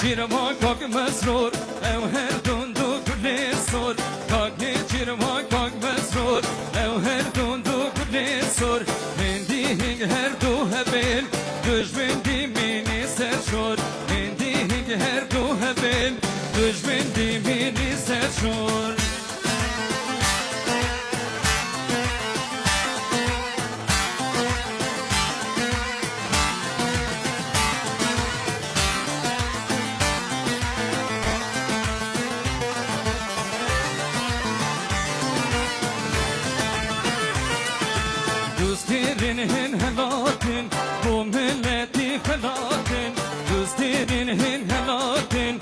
çirma kak mesrur ev her dundu kulesor kak çirma kak mesrur ev her dundu kulesor mendi hing her du hebel düşmendi mini serşor mendi hing her du hebel düşmendi mini serşor Düzlerin helatin, bu milleti felatin. Düzlerin helatin,